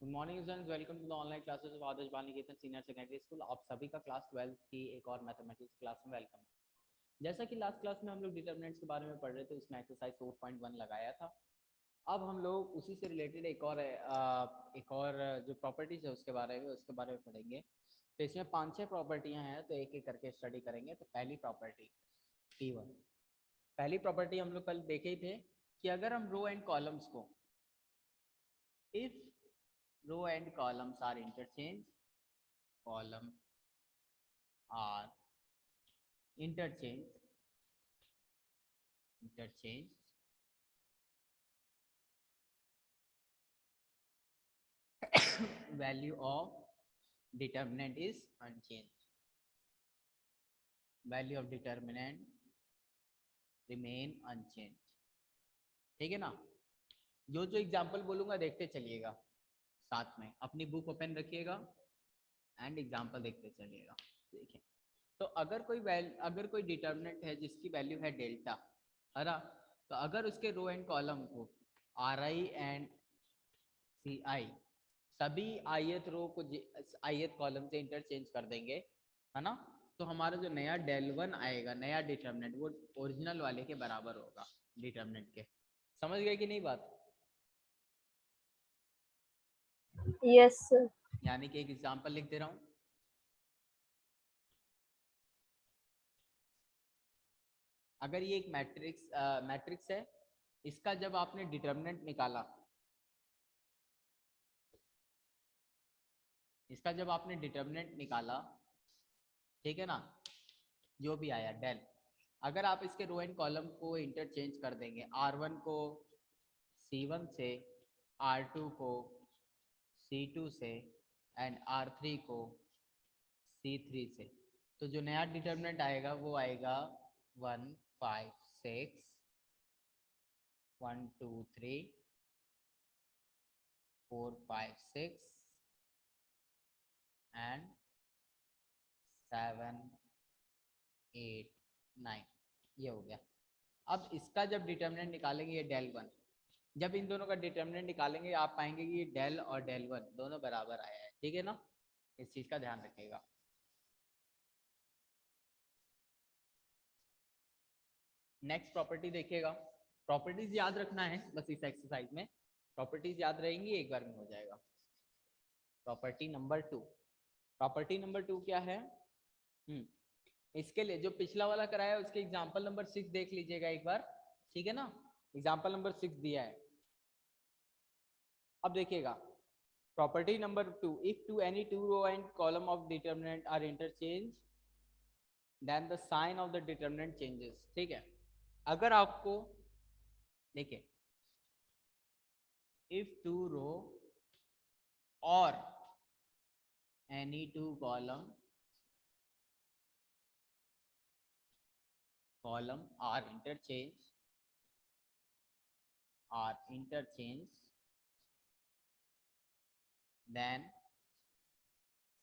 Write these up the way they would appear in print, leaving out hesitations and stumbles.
Good morning students, welcome to the online classes of Adarsh Bal Niketan senior secondary school. आप सभी का class 12th की एक और मैथमेटिक्स क्लास में वेलकम है। जैसा कि लास्ट क्लास में हम लोग डिटर्मिनेंट्स के बारे में पढ़ रहे थे, उसमें एक्सरसाइज 4.1 लगाया था। अब हम लोग उसी से रिलेटेड एक और जो प्रॉपर्टीज है उसके बारे में पढ़ेंगे। तो इसमें 5-6 प्रॉपर्टियां हैं, तो एक एक करके स्टडी करेंगे। तो पहली प्रॉपर्टी P1। पहली प्रॉपर्टी हम लोग कल देखे ही थे कि अगर हम रो एंड कॉलम्स को, if row and columns are column are interchange, value of determinant is unchanged, value of determinant remain unchanged। ठीक है ना। जो जो एग्जाम्पल बोलूंगा देखते चलिएगा, साथ में अपनी बुक ओपन रखिएगा एंड एग्जाम्पल देखते चलिएगा। देखिए, तो अगर कोई डिटर्मिनेंट है जिसकी वैल्यू है डेल्टा, है ना, तो अगर उसके रो एंड कॉलम को आर आई एंड सी आई, सभी ith रो को ith कॉलम से इंटरचेंज कर देंगे, है ना, तो हमारा जो नया डेल वन आएगा, नया डिटर्मिनेंट, वो ओरिजिनल वाले के बराबर होगा, डिटर्मिनेंट के। समझ गए कि नहीं बात? Yes sir. यानी कि एक एग्जांपल लिख दे रहा हूं। अगर ये एक मैट्रिक्स है, इसका जब आपने डिटर्मिनेंट निकाला, ठीक है ना, जो भी आया डेल, अगर आप इसके रो एंड कॉलम को इंटरचेंज कर देंगे, R1 को C1 से, R2 को C2 से एंड R3 को C3 से, तो जो नया डिटर्मिनेंट आएगा वो आएगा 1 5 6 1 2 3 4 5 6 एंड 7 8 9, ये हो गया। अब इसका जब डिटर्मिनेंट निकालेंगे, ये डेल वन, जब इन दोनों का डिटर्मिनेंट निकालेंगे आप पाएंगे कि ये डेल और डेल वन दोनों बराबर आया है। ठीक है ना, इस चीज का ध्यान रखिएगा। नेक्स्ट प्रॉपर्टी देखिएगा। प्रॉपर्टीज याद रखना है बस, इस एक्सरसाइज में प्रॉपर्टीज याद रहेंगी, एक बार में हो जाएगा। प्रॉपर्टी नंबर 2 क्या है? इसके लिए जो पिछला वाला कराया है उसके एग्जाम्पल नंबर 6 देख लीजिएगा एक बार। ठीक है ना, एग्जाम्पल नंबर 6 दिया है। अब देखिएगा, property number 2, if two any two row and column of determinant are interchange then the sign of the determinant changes. ठीक है, अगर आपको देखिए, इफ टू रो और any two column are interchange then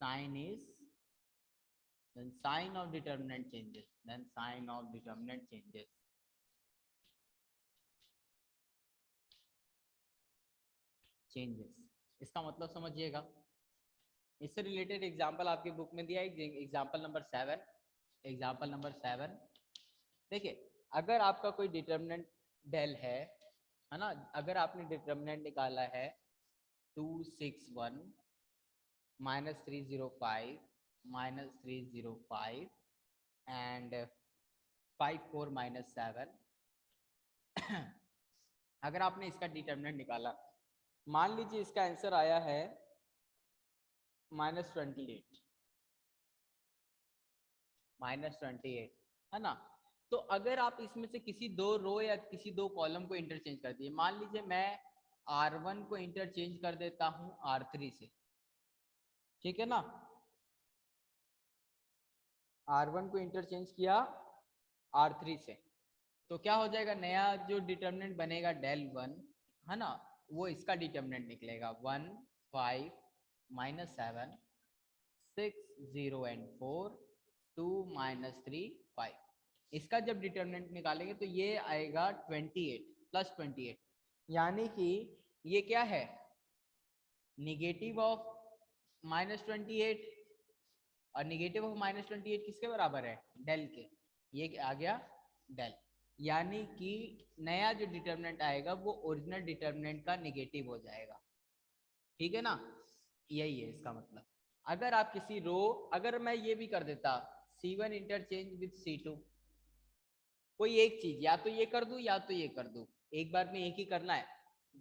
sign is then sign of determinant changes इसका मतलब समझिएगा। इससे रिलेटेड एग्जांपल आपकी बुक में दिया है, एग्जांपल नंबर 7। देखिए, अगर आपका कोई डिटर्मिनेंट डेल है ना, अगर आपने डिटर्मिनेंट निकाला है 261 -305 -305 एंड 54 -7, अगर आपने इसका डिटर्मिनेंट निकाला, मान लीजिए इसका आंसर आया है -28 है ना, तो अगर आप इसमें से किसी दो रो या किसी दो कॉलम को इंटरचेंज कर दिए, मान लीजिए मैं R1 को इंटरचेंज कर देता हूं R3 से, ठीक है ना, R1 को इंटरचेंज किया R3 से, तो क्या हो जाएगा, नया जो डिटर्मिनेंट बनेगा डेल वन, है ना, वो इसका डिटर्मिनेंट निकलेगा 1 5 -7 6 0 एंड 4 2 -3 5। इसका जब डिटर्मिनेंट निकालेंगे तो ये आएगा 28 +28, यानी कि ये क्या है, निगेटिव ऑफ -28 और निगेटिव ऑफ -28 किसके बराबर है? डेल के। ये आ गया डेल, यानी कि नया जो डिटर्मिनेंट आएगा वो ओरिजिनल डिटर्मिनेंट का निगेटिव हो जाएगा। ठीक है ना, यही है इसका मतलब। अगर आप किसी रो, अगर मैं ये भी कर देता C1 इंटरचेंज विद C2, कोई एक चीज या तो ये कर दूं या तो ये कर दूं, एक बार में एक ही करना है,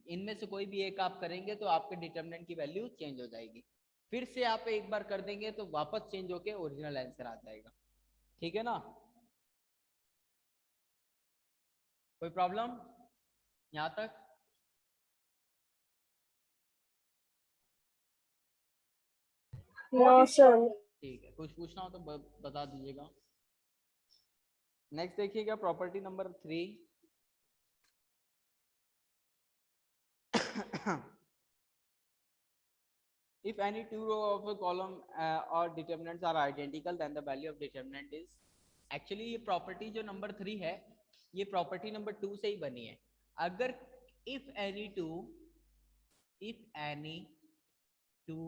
इनमें से कोई भी एक आप करेंगे तो आपके डिटर्मिनेंट की वैल्यू चेंज हो जाएगी। फिर से आप एक बार कर देंगे तो वापस चेंज होके ओरिजिनल आंसर आ जाएगा। ठीक है ना, कोई प्रॉब्लम यहाँ तक? No sir. ठीक है, कुछ पूछना हो तो बता दीजिएगा। नेक्स्ट देखिएगा property number 3। If any two row of a column or determinants are identical, then the value of determinant is, actually ये प्रॉपर्टी जो नंबर 3 है ये प्रॉपर्टी नंबर 2 से ही बनी है। अगर if any two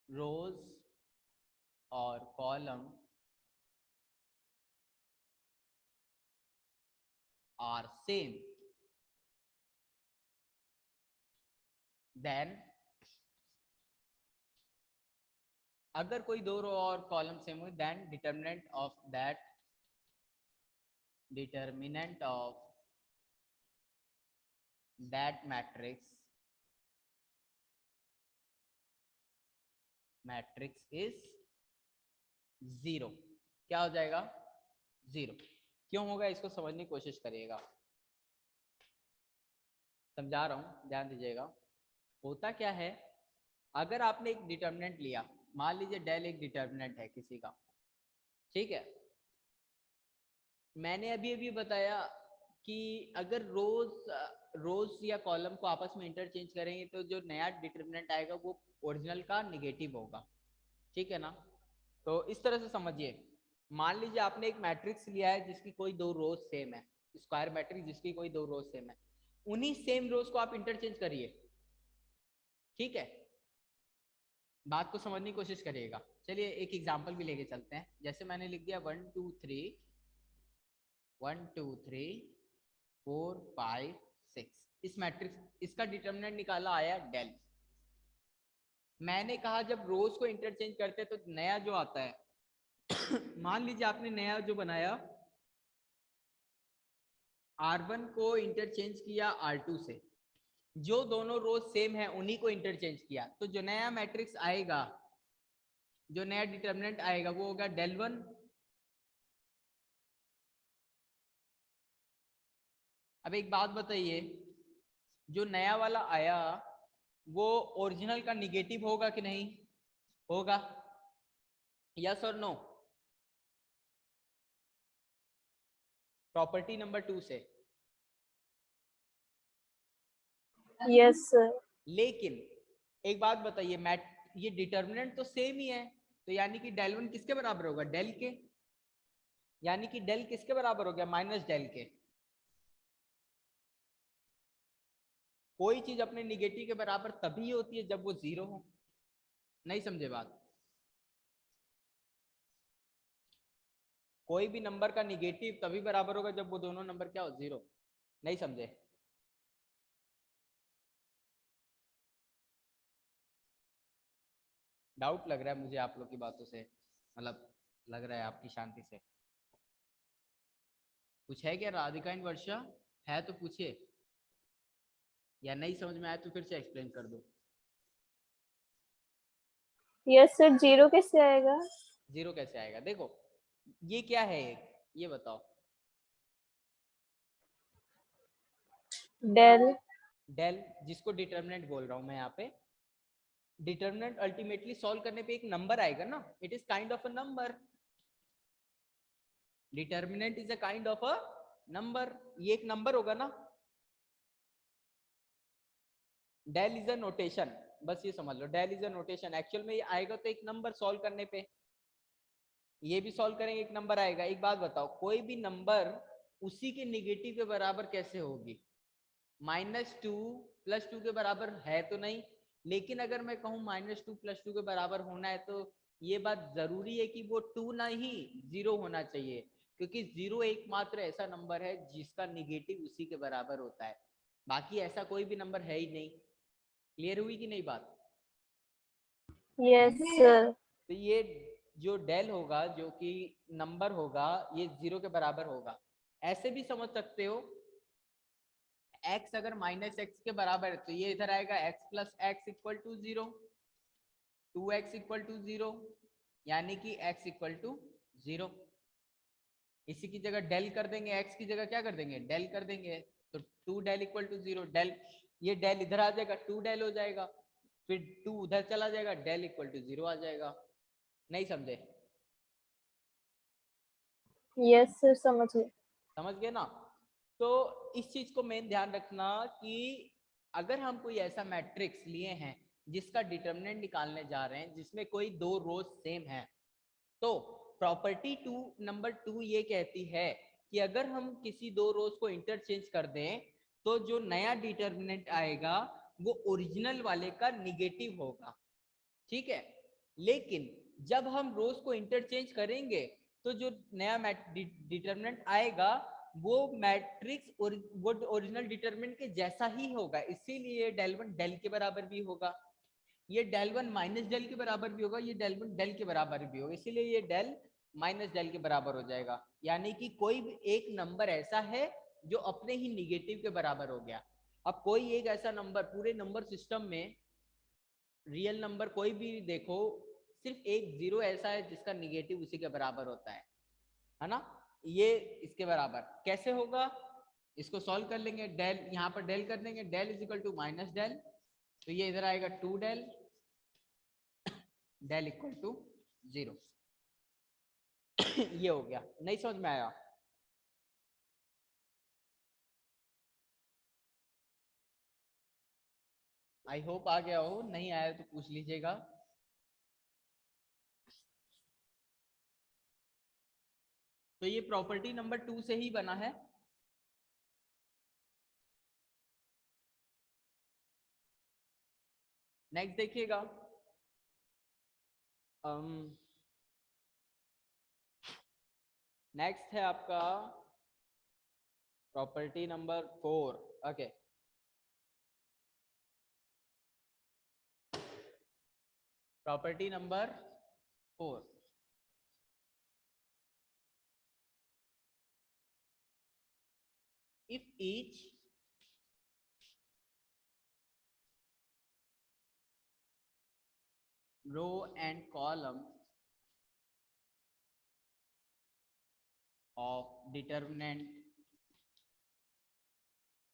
rows or column are same, then अगर कोई दो रो और कॉलम सेम हो, then determinant of that matrix is 0। क्या हो जाएगा? 0। क्यों होगा इसको समझने की कोशिश करिएगा, समझा रहा हूं, ध्यान दीजिएगा। होता क्या है, अगर आपने एक डिटर्मिनेंट लिया, मान लीजिए डेल एक डिटर्मिनेंट है किसी का, ठीक है। मैंने अभी अभी बताया कि अगर रोज या कॉलम को आपस में इंटरचेंज करेंगे तो जो नया डिटर्मिनेंट आएगा वो ओरिजिनल का निगेटिव होगा। ठीक है ना, तो इस तरह से समझिए। मान लीजिए आपने एक मैट्रिक्स लिया है जिसकी कोई दो रोज सेम है, स्क्वायर मैट्रिक्स जिसकी कोई दो रोज सेम है, उन्हीं सेम रोज को आप इंटरचेंज करिए। ठीक है, बात को समझने की कोशिश करिएगा। चलिए एक एग्जांपल भी लेके चलते हैं। जैसे मैंने लिख दिया 1 2 3 4 5 6, इस मैट्रिक्स, इसका डिटर्मिनेंट निकाला आया डेल। मैंने कहा जब रोज को इंटरचेंज करते हैं तो नया जो आता है मान लीजिए आपने नया जो बनाया R1 को इंटरचेंज किया R2 से, जो दोनों रोज सेम है उन्हीं को इंटरचेंज किया, तो जो नया मैट्रिक्स आएगा, जो नया डिटर्मिनेंट आएगा वो होगा डेल 1। अब एक बात बताइए, जो नया वाला आया वो ओरिजिनल का निगेटिव होगा कि नहीं होगा? यस और नो? प्रॉपर्टी नंबर 2 से यस सर। लेकिन एक बात बताइए, ये डिटर्मिनेंट तो सेम ही है, तो यानी कि डेल 1 किसके बराबर होगा? डेल के। यानी कि डेल किसके बराबर हो गया? माइनस डेल के। कोई चीज अपने निगेटिव के बराबर तभी होती है जब वो 0 हो। नहीं समझे बात? कोई भी नंबर का निगेटिव तभी बराबर होगा जब वो दोनों नंबर क्या हो? 0। नहीं समझे? डाउट लग रहा है मुझे आप लोग की बातों से, मतलब लग रहा है आपकी शांति से। कुछ है क्या राधिका एंड वर्षा? है तो पूछिए, या नहीं समझ में आया तो फिर से एक्सप्लेन कर दो। यस सर, 0 कैसे आएगा? 0 कैसे आएगा? देखो ये क्या है, एक ये बताओ। डेल। डेल, जिसको डिटर्मिनेंट बोल रहा हूं मैं यहाँ पे। डिटर्मिनेंट अल्टीमेटली सॉल्व करने पे एक नंबर आएगा ना, it is kind of a number. Determinant is a kind of a number, ये एक नंबर होगा ना। डेल इज अ नोटेशन, बस ये समझ लो, del is a notation. Actual में ये आएगा तो एक नंबर सॉल्व करने पे, ये भी सॉल्व करेंगे एक नंबर आएगा। एक बात बताओ, कोई भी नंबर उसी के निगेटिव के बराबर कैसे होगी? -2 +2 के बराबर है तो नहीं, लेकिन अगर मैं कहूँ -2 +2 के बराबर होना है तो ये बात जरूरी है कि वो 2 नहीं 0 होना चाहिए, क्योंकि 0 एकमात्र ऐसा नंबर है जिसका निगेटिव उसी के बराबर होता है, बाकी ऐसा कोई भी नंबर है ही नहीं। क्लियर हुई कि नहीं बात? Yes sir. तो ये जो डेल होगा, जो कि नंबर होगा, ये 0 के बराबर होगा। ऐसे भी समझ सकते हो, x अगर -x के बराबर है तो ये इधर आएगा x + x = 0, 2x = 0, यानी कि x = 0। इसी की जगह डेल कर देंगे, x की जगह क्या कर देंगे, डेल कर देंगे, तो 2 डेल = 0। डेल, ये डेल इधर आ जाएगा, 2 डेल हो जाएगा, फिर 2 उधर चला जाएगा, डेल = 0 आ जाएगा। नहीं समझे? यस सर, समझ गए। समझ गए ना? तो इस चीज को मेन ध्यान रखना कि अगर हम कोई ऐसा मैट्रिक्स लिए हैं जिसका डिटर्मिनेंट निकालने जा रहे हैं जिसमें कोई दो रोज सेम है, तो प्रॉपर्टी नंबर 2 ये कहती है कि अगर हम किसी दो रोज को इंटरचेंज कर दें तो जो नया डिटर्मिनेंट आएगा वो ओरिजिनल वाले का निगेटिव होगा। ठीक है, लेकिन जब हम रोज को इंटरचेंज करेंगे तो जो नया डिटर्मिनेंट आएगा वो मैट्रिक्स वो ओरिजिनल डिटर्मिनेंट के जैसा ही होगा, इसीलिए डेल 1 डेल के बराबर भी होगा, ये डेल 1 माइनस डेल के बराबर भी होगा, ये डेल 1 डेल के बराबर भी होगा, इसीलिए ये डेल माइनस डेल के बराबर हो जाएगा। यानी कि कोई भी एक नंबर ऐसा है जो अपने ही निगेटिव के बराबर हो गया। अब कोई एक ऐसा नंबर पूरे नंबर सिस्टम में, रियल नंबर कोई भी देखो, सिर्फ एक 0 ऐसा है जिसका निगेटिव उसी के बराबर होता है ना? ये इसके बराबर कैसे होगा, इसको सॉल्व कर लेंगे। डेल यहाँ पर डेल कर देंगे, डेल = माइनस डेल, तो ये इधर आएगा 2 डेल, डेल = 0। ये हो गया। नहीं समझ में आया? आई होप आ गया हो, नहीं आया तो पूछ लीजिएगा। तो ये प्रॉपर्टी नंबर 2 से ही बना है। नेक्स्ट देखिएगा, नेक्स्ट है आपका property number 4। Okay, property number 4, if each row and column of determinant,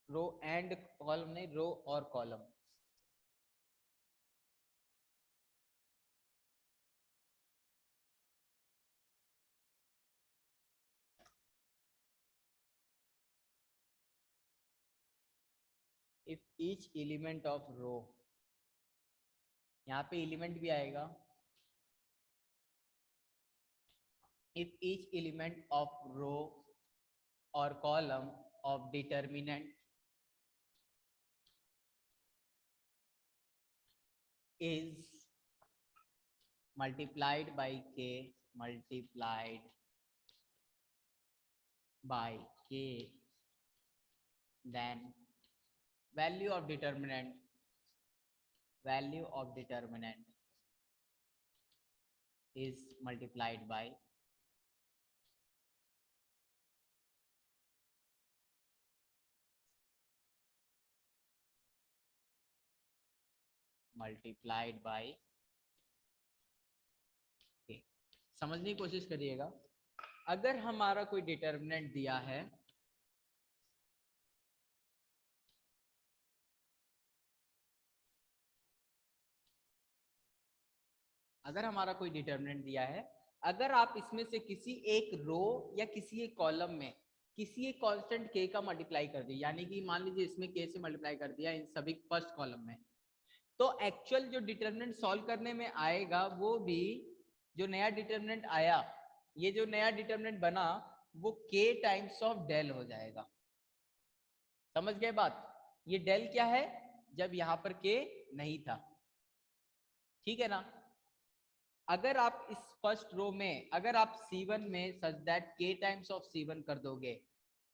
row and column नहीं, रो और column, if each element of row, यहाँ पे एलिमेंट भी आएगा, if each element of row और column of determinant is multiplied by k multiplied by k, then value of determinant is multiplied by k। समझने की कोशिश करिएगा, अगर हमारा कोई डिटर्मिनेंट दिया है, अगर हमारा कोई डिटर्मिनेंट दिया है, अगर आप इसमें से किसी एक रो या किसी एक कॉलम में किसी एक कांस्टेंट k का मल्टीप्लाई कर दिया, यानी कि मान लीजिए इसमें k से मल्टीप्लाई कर दिया इन सभी फर्स्ट कॉलम में, तो एक्चुअल जो डिटर्मिनेंट सॉल्व करने में आएगा वो भी जो नया डिटर्मिनेंट आया, ये जो नया डिटर्मिनेंट बना वो k टाइम्स ऑफ डेल हो जाएगा। समझ गए बात? ये डेल क्या है, जब यहाँ पर के नहीं था, ठीक है ना। अगर आप इस फर्स्ट रो में अगर आप C1 में such that k times of C1 कर दोगे,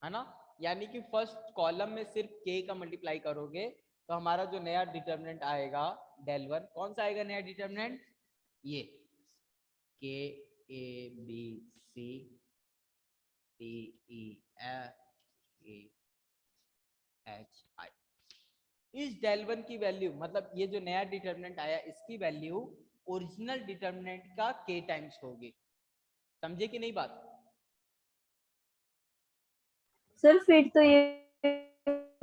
है ना, यानी कि फर्स्ट कॉलम में सिर्फ k का मल्टीप्लाई करोगे, तो हमारा जो नया डिटर्मिनेंट आएगा del 1, कौन सा आएगा नया डिटर्मिनेंट, ये k a b c d e f a h i। इस del 1 की वैल्यू, मतलब ये जो नया डिटर्मिनेंट आया, इसकी वैल्यू ओरिजिनल डिटर्मिनेंट का k टाइम्स होगी। समझे कि नहीं बात। सर फिर तो ये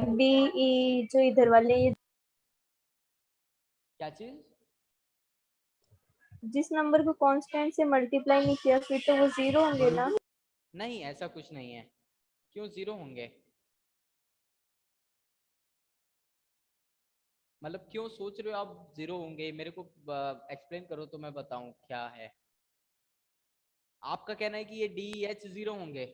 बी ई जो इधर वाले ये क्या चीज, जिस नंबर को कांस्टेंट से मल्टीप्लाई नहीं किया फिर तो वो जीरो होंगे ना। नहीं ऐसा कुछ नहीं है, क्यों जीरो होंगे, मतलब क्यों सोच रहे हो आप जीरो होंगे, मेरे को एक्सप्लेन करो तो मैं बताऊं क्या है। आपका कहना है कि ये डी एच जीरो होंगे।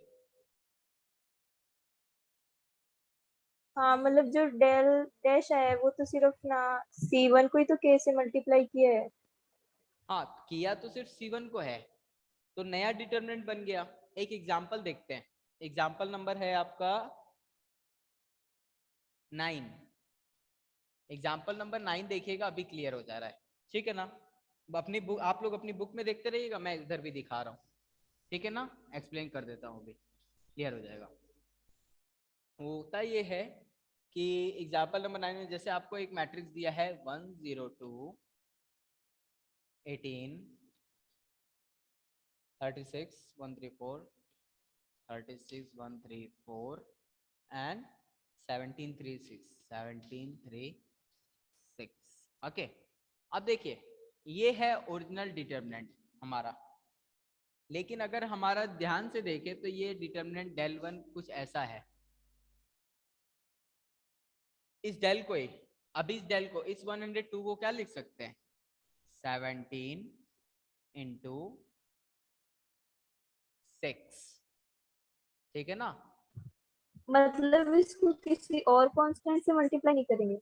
हाँ मतलब जो डेल डैश है वो तो सिर्फ ना C1 को ही तो k से मल्टीप्लाई किया है। हाँ किया तो सिर्फ C1 को है, तो नया डिटर्मिनेंट बन गया। एक एग्जांपल देखते हैं, एग्जांपल नंबर है आपका 9। एग्जाम्पल नंबर 9 देखिएगा, अभी क्लियर हो जा रहा है, ठीक है ना। अपनी बुक, आप लोग अपनी बुक में देखते रहिएगा, मैं इधर भी दिखा रहा हूँ, ठीक है ना, एक्सप्लेन कर देता हूँ, अभी क्लियर हो जाएगा। होता ये है कि एग्जाम्पल नंबर 9 में जैसे आपको एक मैट्रिक्स दिया है 1 0 2 18 36 134 36 134 एंड 17 3 6 17 3 6। ओके, अब देखिए ये है ओरिजिनल डिटर्मिनेंट हमारा, लेकिन अगर हमारा ध्यान से देखें तो ये डिटर्मिनेंट del 1 कुछ ऐसा है। इस डेल को ही, अभी इस डेल को, इस 102 को क्या लिख सकते हैं, 17 इंटू 6, ठीक है ना। मतलब इसको किसी और कांस्टेंट से मल्टीप्लाई नहीं करेंगे।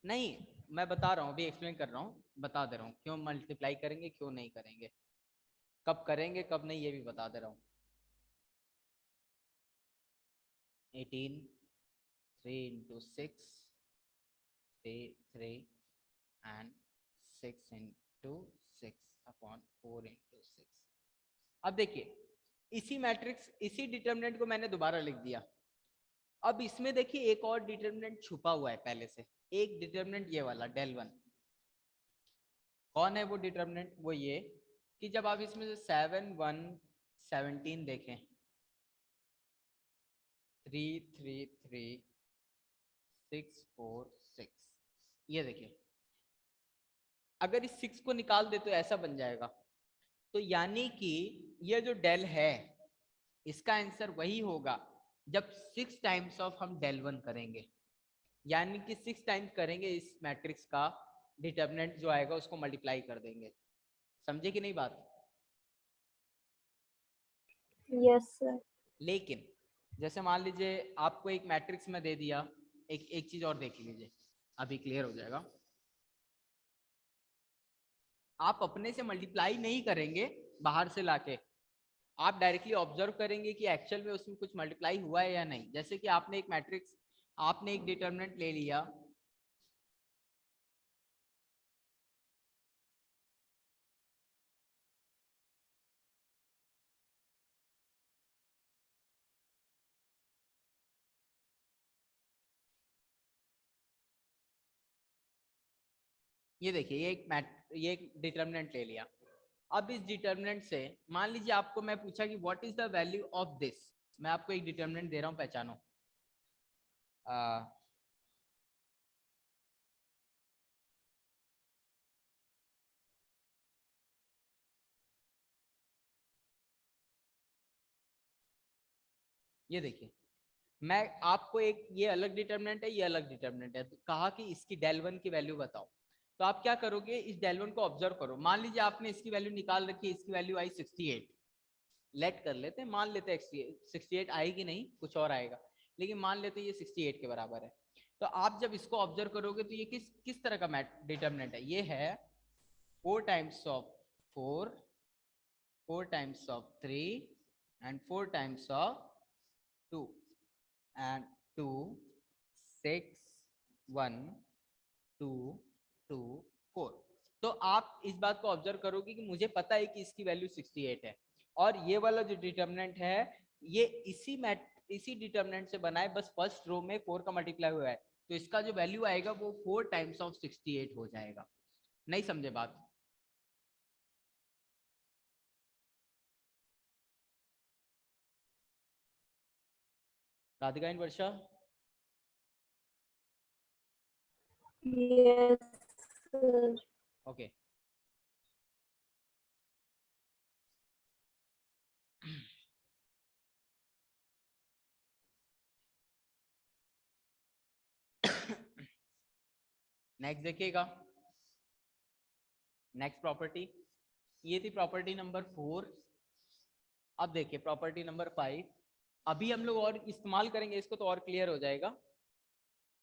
नहीं, मैं बता रहा हूँ, अभी एक्सप्लेन कर रहा हूँ, बता दे रहा हूँ क्यों मल्टीप्लाई करेंगे क्यों नहीं करेंगे, कब करेंगे कब नहीं, ये भी बता दे रहा हूँ। 18 3 into 6 3 and 6 into 6 upon 4 into 6। अब देखिए इसी मैट्रिक्स, इसी डिटर्मिनेंट को मैंने दोबारा लिख दिया। अब इसमें देखिए एक और डिटर्मिनेंट छुपा हुआ है पहले से, एक डिटर्मिनेंट ये वाला del 1। कौन है वो डिटर्मिनेंट, वो ये कि जब आप इसमें से 7 1 17 देखें, 3 3 3 6 4 6, ये देखिए अगर इस 6 को निकाल दे तो ऐसा बन जाएगा। तो यानी कि ये जो डेल है इसका आंसर वही होगा जब 6 टाइम्स ऑफ हम del 1 करेंगे, यानी कि 6 टाइम्स करेंगे इस मैट्रिक्स का डिटर्मिनेंट जो आएगा उसको मल्टीप्लाई कर देंगे। समझे कि नहीं बात। Yes sir. लेकिन जैसे मान लीजिए आपको एक मैट्रिक्स में दे दिया, एक चीज और देख लीजिए, अभी क्लियर हो जाएगा। आप अपने से मल्टीप्लाई नहीं करेंगे बाहर से लाके, आप डायरेक्टली ऑब्जर्व करेंगे कि एक्चुअल में उसमें कुछ मल्टीप्लाई हुआ है या नहीं। जैसे कि आपने एक मैट्रिक्स, आपने एक डिटर्मिनेंट ले लिया, ये देखिए ये एक डिटर्मिनेंट ले लिया। अब इस डिटर्मिनेंट से मान लीजिए आपको मैं पूछा कि what is the value of this, मैं आपको एक डिटर्मिनेंट दे रहा हूं, पहचानो। ये देखिए मैं आपको एक, ये अलग डिटर्मिनेंट है, ये अलग डिटर्मिनेंट है, तो कहा कि इसकी del 1 की वैल्यू बताओ। तो आप क्या करोगे, इस del 1 को ऑब्जर्व करो। मान लीजिए आपने इसकी वैल्यू निकाल रखी है, इसकी वैल्यू आई 68, लेट कर लेते हैं, मान लेते हैं 68 आएगी नहीं, कुछ और आएगा, लेकिन मान लेते हैं ये 68 के बराबर है। तो आप जब इसको ऑब्जर्व करोगे तो ये किस किस तरह का डिटर्मिनेंट है, ये है 4 times of 4, 4 times of 3 and 4 times of 2 and 2 6 1 2 2 4। तो आप इस बात को ऑब्जर्व करोगे कि मुझे पता है कि इसकी वैल्यू 68 है और ये वाला जो डिटर्मिनेंट है ये इसी डिटर्मिनेंट से बना है, बस फर्स्ट रो में 4 का मल्टीप्लाई हुआ है, तो इसका जो वैल्यू आएगा वो 4 टाइम्स ऑफ 68 हो जाएगा। नहीं समझे बात? Radhika and Varsha? Yes, sir. Okay. Next देखिएगा, नेक्स्ट प्रॉपर्टी, ये थी प्रॉपर्टी नंबर 4। अब देखिए प्रॉपर्टी नंबर 5, अभी हम लोग और इस्तेमाल करेंगे इसको तो और क्लियर हो जाएगा।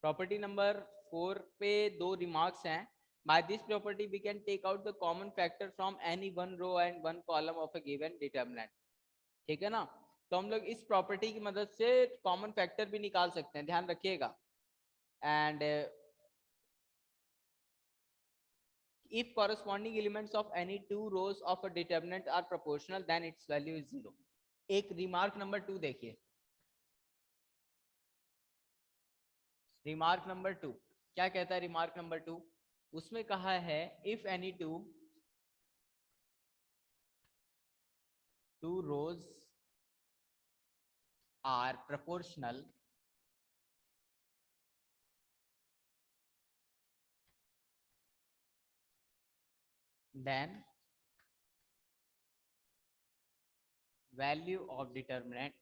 प्रॉपर्टी नंबर 4 पे 2 रिमार्क्स हैं। By this property we can take out the common factor from any one row and one column of a given determinant. ठीक है ना, तो हम लोग इस प्रॉपर्टी की मदद से कॉमन फैक्टर भी निकाल सकते हैं, ध्यान रखिएगा। And if corresponding elements of any two rows of a determinant are proportional then its value is 0। एक रिमार्क नंबर 2 देखिए, रिमार्क नंबर 2 क्या कहता है? रिमार्क नंबर 2 उसमें कहा है if any two rows are proportional then value of determinant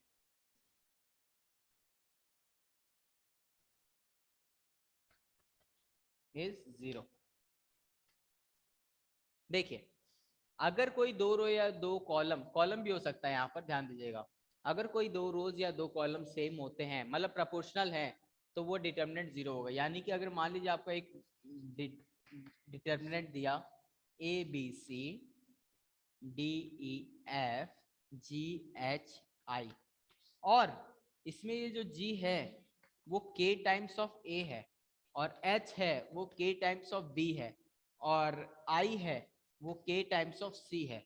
is 0। देखिए अगर कोई दो रो या दो कॉलम, कॉलम भी हो सकता है यहाँ पर, ध्यान दीजिएगा, अगर कोई दो रोज या दो कॉलम सेम होते हैं मतलब प्रोपोर्शनल है तो वो डिटर्मिनेंट 0 होगा। यानी कि अगर मान लीजिए आपको एक डिटर्मिनेंट दिया A B C D E F G H I और इसमें ये जो G है वो K टाइम्स ऑफ A है और H है वो K टाइम्स ऑफ B है और I है वो K टाइम्स ऑफ C है,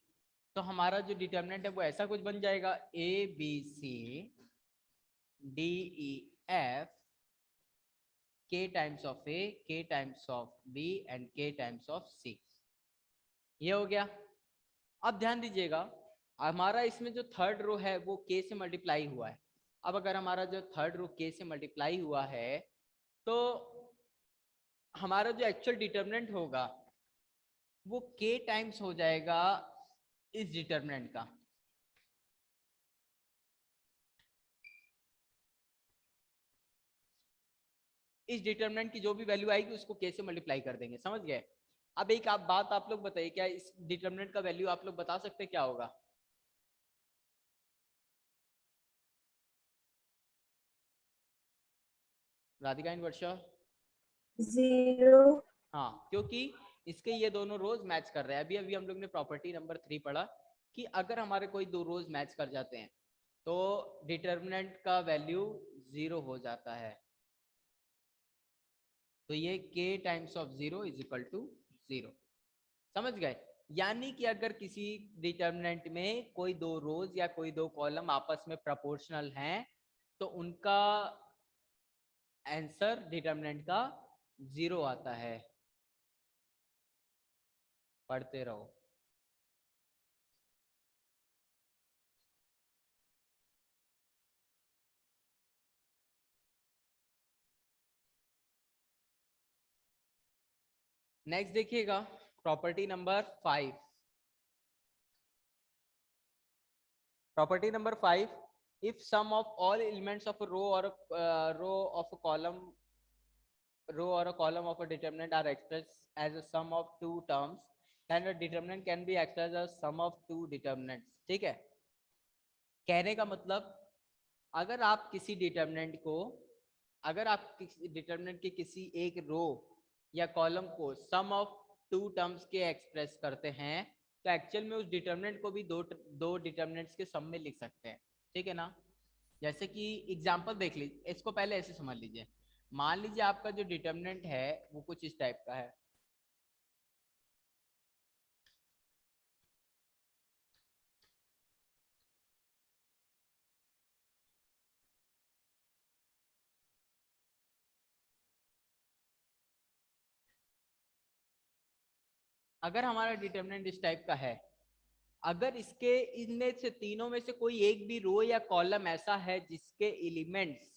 तो हमारा जो डिटर्मिनेंट है वो ऐसा कुछ बन जाएगा A B C D E F K times of A K times of B and K times of C। ये हो गया। अब ध्यान दीजिएगा हमारा इसमें जो थर्ड रो है वो K से मल्टीप्लाई हुआ है। अब अगर हमारा जो थर्ड रो K से मल्टीप्लाई हुआ है तो हमारा जो एक्चुअल डिटर्मिनेंट होगा वो K टाइम्स हो जाएगा इस डिटर्मिनेंट का। इस डिटर्मिनेंट की जो भी वैल्यू आएगी उसको K से मल्टीप्लाई कर देंगे, समझ गए? अब एक आप बात आप लोग बताइए, क्या इस डिटर्मिनेंट का वैल्यू आप लोग बता सकते हैं क्या होगा? राधिका एंड वर्षा? 0। हाँ, क्योंकि इसके ये दोनों रोज मैच कर रहे हैं। अभी अभी हम लोग ने प्रॉपर्टी नंबर 3 पढ़ा कि अगर हमारे कोई दो रोज मैच कर जाते हैं तो डिटर्मिनेंट का वैल्यू 0 हो जाता है। तो ये K times of 0 is equal to 0, समझ गए? यानी कि अगर किसी डिटर्मिनेंट में कोई दो रोज या कोई दो कॉलम आपस में प्रोपोर्शनल हैं तो उनका आंसर डिटर्मिनेंट का 0 आता है। पढ़ते रहो। नेक्स्ट देखिएगा property number 5। Property number 5, if sum of all elements of a row or a row or a column of a determinant are expressed as a sum of two terms then the determinant can be expressed as sum of two determinants। ठीक है, कहने का मतलब अगर आप किसी determinant को अगर आप किसी डिटर्मिनेंट के किसी एक रो या कॉलम को सम ऑफ टू टर्म्स के एक्सप्रेस करते हैं तो एक्चुअल में उस डिटर्मिनेंट को भी दो डिटर्मिनेंट्स के सम में लिख सकते हैं, ठीक है ना। जैसे कि एग्जांपल देख लीजिए, इसको पहले ऐसे समझ लीजिए। मान लीजिए आपका जो डिटर्मिनेंट है वो कुछ इस टाइप का है, अगर हमारा डिटर्मिनेंट इस टाइप का है, अगर इसके इनमें से तीनों में से कोई एक भी रो या कॉलम ऐसा है जिसके एलिमेंट्स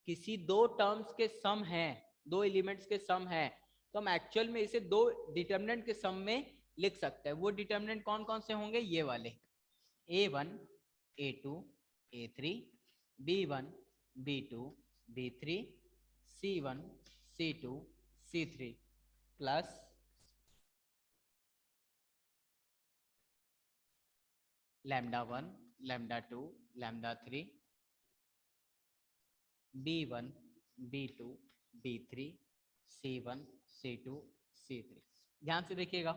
किसी दो टर्म्स के सम हैं, दो एलिमेंट्स के सम हैं, तो हम एक्चुअल में इसे दो डिटर्मिनेंट के सम में लिख सकते हैं। वो डिटर्मिनेंट कौन कौन से होंगे, ये वाले a1 a2 a3 b1 b2 b3 c1 c2 c3 plus lambda 1 lambda 2 lambda 3 b1 b2 b3 c1 c2 c3। ध्यान से देखिएगा,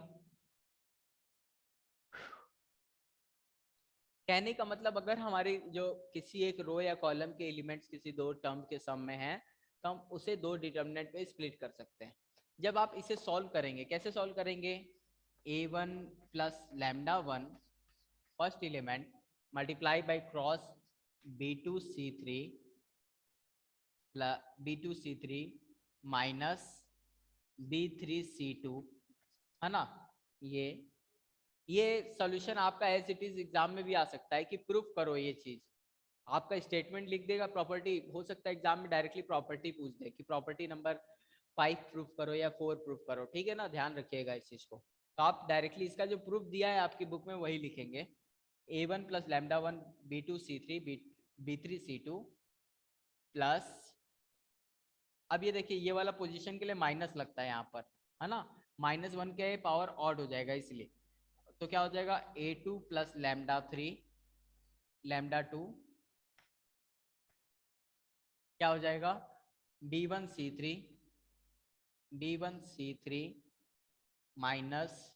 कहने का मतलब अगर हमारे जो किसी एक रो या कॉलम के एलिमेंट्स किसी दो टर्म के सम में हैं तो हम उसे दो डिटर्मिनेंट में स्प्लिट कर सकते हैं। जब आप इसे सॉल्व करेंगे, कैसे सॉल्व करेंगे, a1 plus lambda 1 first element multiply by cross b2 c3 b2 c3 minus b3 c2, है ना। ये सॉल्यूशन आपका एज इट इज एग्जाम में भी आ सकता है कि प्रूफ करो ये चीज। आपका स्टेटमेंट लिख देगा प्रॉपर्टी, हो सकता है एग्जाम में डायरेक्टली प्रॉपर्टी पूछ दे कि प्रॉपर्टी नंबर 5 प्रूफ करो या 4 प्रूफ करो, ठीक है ना, ध्यान रखिएगा इस चीज को। तो आप डायरेक्टली इसका जो प्रूफ दिया है आपकी बुक में वही लिखेंगे, a1 plus lambda 1 b2 c3 b3 c2 plus, अब ये देखिए ये वाला पोजीशन के लिए माइनस लगता है यहाँ पर, है ना, -1 के पावर ऑड हो जाएगा इसलिए, तो क्या हो जाएगा a2 प्लस लैम्डा 3 लैम्डा 2 क्या हो जाएगा b1 c3 minus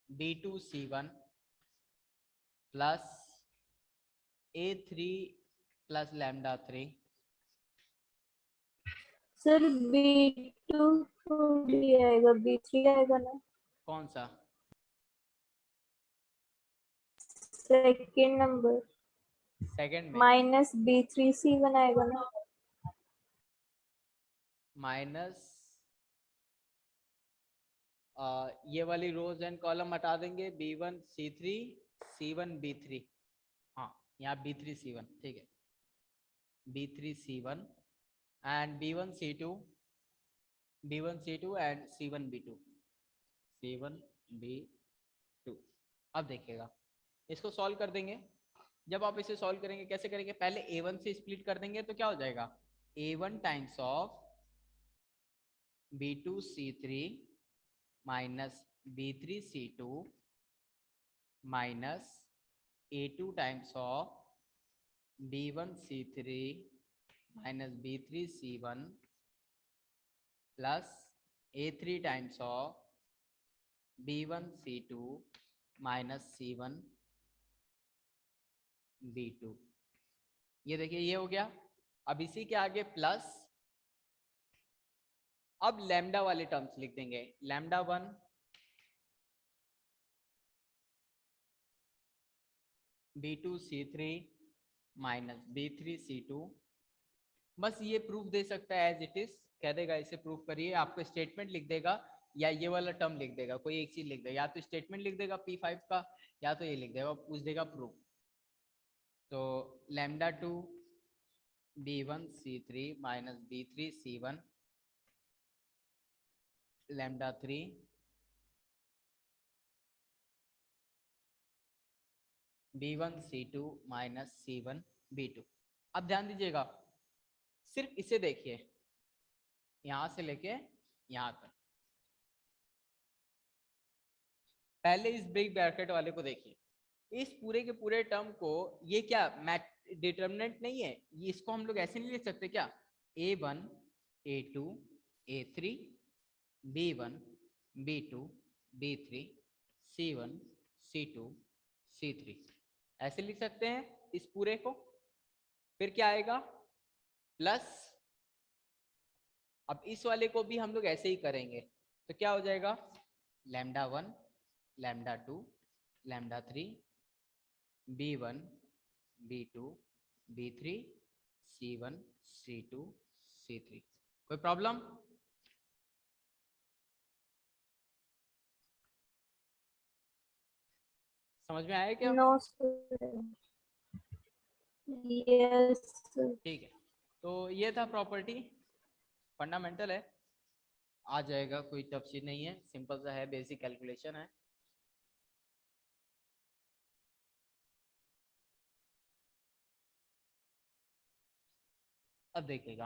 b2 c1 plus a3 plus lambda 3। Sir B2 थोड़ी आएगा, B3 आएगा ना, कौन सा सेकंड नंबर सेकंड में, माइनस B3C1 आएगा ना। माइनस ये वाली रोज एंड कॉलम हटा देंगे, b1 c3 c1 b3, हाँ यहाँ b3 c1, ठीक है, b3 c1 and b1 c2 and c1 b2। अब देखिएगा इसको सॉल्व कर देंगे। जब आप इसे सॉल्व करेंगे कैसे करेंगे, पहले a1 से स्प्लिट कर देंगे तो क्या हो जाएगा a1 times of b2 c3 minus b3 c2 minus a2 times of b1 c3 minus b3 c1 plus a3 times of b1 c2 minus c1 b2। ये देखिए ये हो गया। अब इसी के आगे प्लस, अब लैम्डा वाले टर्म्स लिख देंगे, lambda 1 b2 c3 minus b3 c2। बस ये प्रूफ दे सकता है एज इट इज, कह देगा इसे प्रूफ करिए, आपको स्टेटमेंट लिख देगा या ये वाला टर्म लिख देगा, कोई एक चीज लिख देगा, या तो स्टेटमेंट लिख देगा P5 का या तो ये लिख देगा, पूछ देगा प्रूफ। तो lambda 2 b1 c3 minus b3 c1 lambda 3 b1 c2 minus c1 b2। अब ध्यान दीजिएगा, सिर्फ इसे देखिए, यहां से लेके यहां तक, पहले इस बिग ब्रैकेट वाले को देखिए, इस पूरे के पूरे टर्म को ये क्या डिटर्मिनेंट नहीं है, ये इसको हम लोग ऐसे नहीं लिख सकते क्या, A1 A2 A3 B1 B2 B3 C1 C2 C3, ऐसे लिख सकते हैं इस पूरे को। फिर क्या आएगा प्लस, अब इस वाले को भी हम लोग ऐसे ही करेंगे तो क्या हो जाएगा λ1 λ2 λ3 B1 B2 B3 C1 C2 C3। कोई प्रॉब्लम? समझ में आया क्या? No sir. Yes sir. ठीक है, तो ये था प्रॉपर्टी, फंडामेंटल है, आ जाएगा, कोई टफ चीज नहीं है, सिंपल सा है, बेसिक कैलकुलेशन है। अब देखिएगा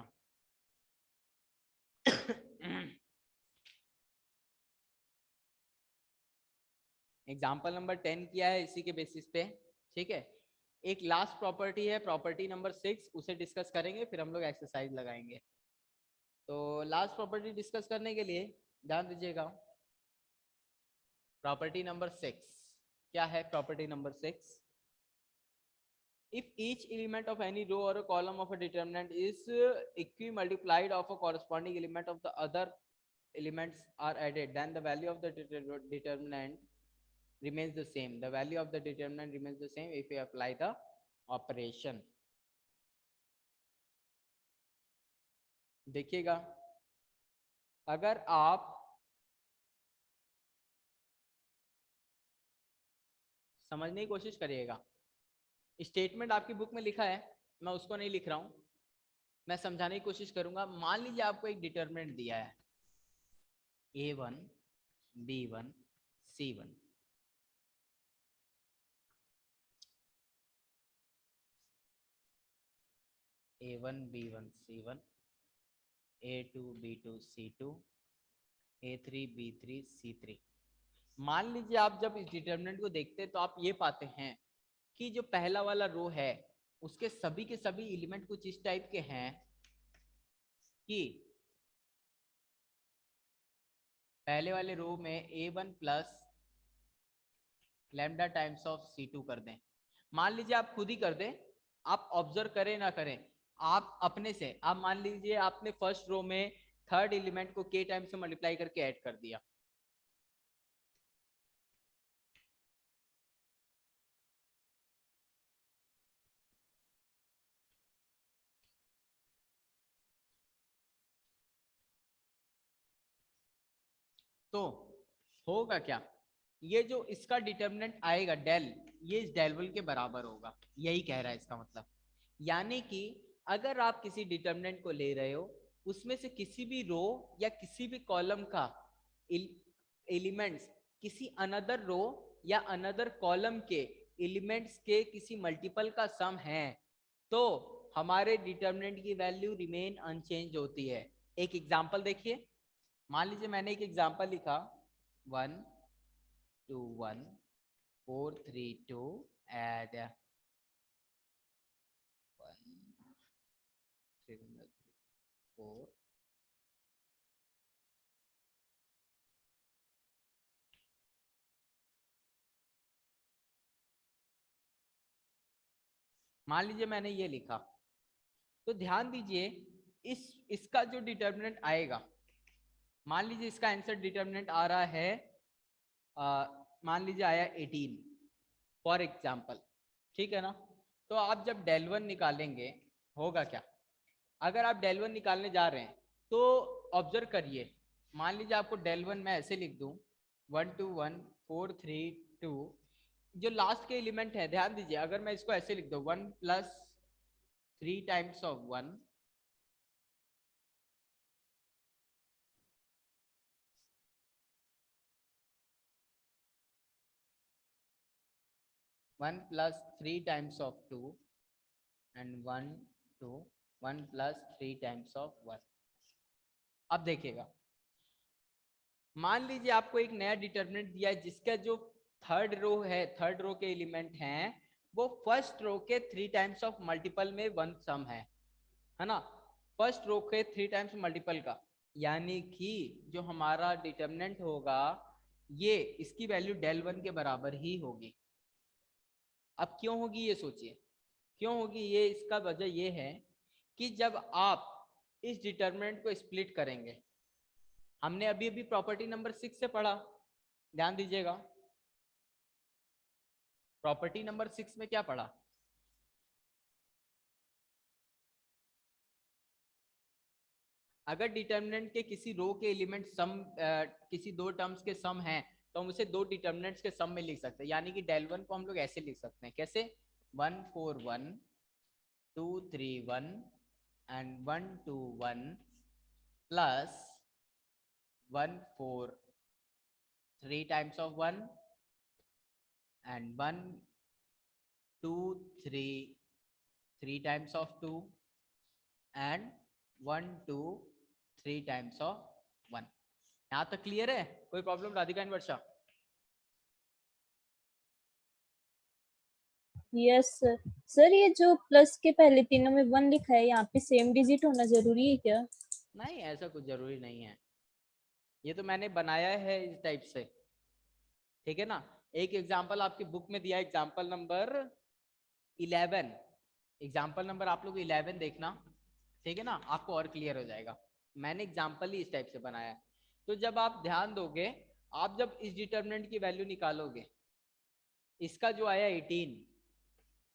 एग्जाम्पल नंबर 10 किया है इसी के बेसिस पे, ठीक है। एक लास्ट प्रॉपर्टी है, प्रॉपर्टी नंबर 6, उसे डिस्कस करेंगे, फिर हम लोग एक्सरसाइज लगाएंगे। तो लास्ट प्रॉपर्टी डिस्कस करने के लिए ध्यान दीजिएगा, प्रॉपर्टी नंबर 6 क्या है? Property number 6, if each element of any row or a column of a determinant is equi-multiplied of a corresponding element of the other elements are added, then the value of the determinant remains the same. The value of the determinant remains the same if we apply the operation. देखिएगा, अगर आप समझने की कोशिश करिएगा, statement आपकी book में लिखा है, मैं उसको नहीं लिख रहा हूं, मैं समझाने की कोशिश करूंगा। मान लीजिए आपको एक डिटरमिनेंट दिया है A1 B1 C1, A1 B1 C1 A2 B2 C2 A3 B3 C3। मान लीजिए आप जब इस डिटरमिनेंट को देखते हैं तो आप ये पाते हैं कि जो पहला वाला रो है उसके सभी के सभी एलिमेंट कुछ इस टाइप के हैं कि पहले वाले रो में A1 plus lambda times of C2 कर दें। मान लीजिए आप खुद ही कर दें, आप ऑब्जर्व करें ना करें, आप अपने से, आप मान लीजिए आपने फर्स्ट रो में थर्ड एलिमेंट को K टाइम से मल्टीप्लाई करके ऐड कर दिया, तो होगा क्या, ये जो इसका डिटर्मिनेंट आएगा डेल, ये इस डेल के बराबर होगा, यही कह रहा है इसका मतलब। यानी कि अगर आप किसी डिटर्मिनेंट को ले रहे हो, उसमें से किसी भी रो या किसी भी कॉलम का एलिमेंट्स किसी अनदर रो या अनदर कॉलम के एलिमेंट्स के किसी मल्टीपल का सम है, तो हमारे डिटर्मिनेंट की वैल्यू रिमेन अनचेंज होती है। एक एग्जांपल देखिए, मान लीजिए मैंने एक एग्जांपल लिखा 1 2 1 4 3 2 एंड 1 3 4। मान लीजिए मैंने ये लिखा, तो ध्यान दीजिए इसका जो डिटर्मिनेंट आएगा, मान लीजिए इसका आंसर डिटर्मिनेंट आ रहा है, मान लीजिए आया 18 फॉर एग्जाम्पल, ठीक है ना। तो आप जब डेल वन निकालेंगे होगा क्या, अगर आप डेल वन निकालने जा रहे हैं तो ऑब्जर्व करिए, मान लीजिए आपको डेल वन मैं ऐसे लिख दूं 1 2 1 4 3 2, जो लास्ट के एलिमेंट है ध्यान दीजिए, अगर मैं इसको ऐसे लिख दूं 1 plus 3 times of 1 1 plus 3 times of 2 and 1 2 1 plus 3 times of 1। अब देखिएगा, मान लीजिए आपको एक नया डिटर्मिनेंट दिया है जिसका जो थर्ड रो है, थर्ड रो के एलिमेंट हैं वो फर्स्ट रो के 3 टाइम्स ऑफ मल्टीपल में वन सम है ना, फर्स्ट रो के 3 टाइम्स मल्टीपल का, यानी कि जो हमारा डिटरमिनेंट होगा ये इसकी वैल्यू del 1 के बराबर ही होगी। अब क्यों होगी ये सोचिए, क्यों होगी ये, इसका वजह ये है कि जब आप इस डिटरमिनेंट को स्प्लिट करेंगे, हमने अभी अभी प्रॉपर्टी नंबर 6 से पढ़ा, ध्यान दीजिएगा, प्रॉपर्टी नंबर 6 में क्या पढ़ा, अगर डिटर्मिनेंट के किसी रो के एलिमेंट सम किसी दो टर्म्स के सम हैं तो हम उसे दो डिटर्मिनेंट्स के सम में लिख सकते हैं, यानी कि del 1 को हम लोग ऐसे लिख सकते हैं, कैसे 1 4 1 2 3 1 and 1 2 1 plus 1 4 3 times of 1 and 1 2 3 3 times of 2 and 1 2 3 times of 1। यहाँ तक क्लियर है, कोई problem Radhika and Varsha? Yes sir. Sir ये जो प्लस के पहले तीनों में 1 लिखा है, यहाँ पे सेम डिजिट होना जरूरी है क्या? नहीं, ऐसा कुछ जरूरी नहीं है, ये तो मैंने बनाया है इस टाइप से, ठीक है ना। एक एग्जांपल आपकी बुक में दिया, एग्जांपल नंबर 11, एग्जांपल नंबर आप लोग 11 देखना, ठीक है ना, आपको और क्लियर हो जाएगा। मैंने एग्जांपल ही इस टाइप से बनाया है। तो जब आप ध्यान दोगे, आप जब इस डिटरमिनेंट की वैल्यू निकालोगे, इसका जो आया 18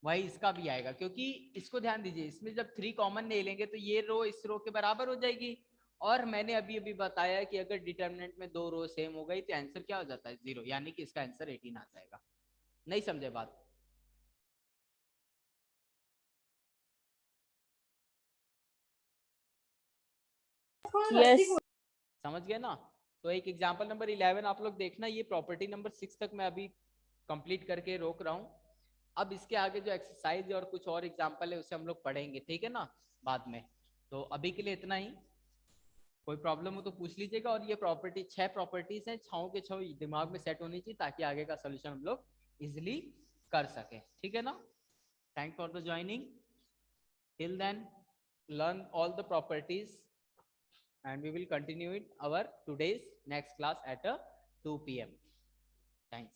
वही इसका भी आएगा, क्योंकि इसको ध्यान दीजिए, इसमें जब 3 कॉमन ले लेंगे तो ये रो इस रो के बराबर हो जाएगी, और मैंने अभी अभी बताया कि अगर डिटरमिनेंट में दो रो सेम हो गई तो आंसर क्या हो जाता है 0, यानी कि इसका आंसर 18 आ जाएगा। नहीं समझे बात? यस। समझ गए ना। तो एक एग्जांपल नंबर 11 आप लोग देखना, ये प्रॉपर्टी नंबर 6 तक मैं अभी कंप्लीट करके रोक रहा हूँ। अब इसके आगे जो एक्सरसाइज और कुछ और एग्जांपल है उसे हम लोग पढ़ेंगे, ठीक है ना, बाद में। तो अभी के लिए इतना ही, कोई प्रॉब्लम हो तो पूछ लीजिएगा। और ये प्रॉपर्टी 6 प्रॉपर्टीज हैं, 6 के 6 दिमाग में सेट होनी चाहिए ताकि आगे का सोल्यूशन हम लोग इजिली कर सके, ठीक है ना। Thank for the joining, till then learn all the properties and we will continue it our today's next class at 2 p.m. Thanks.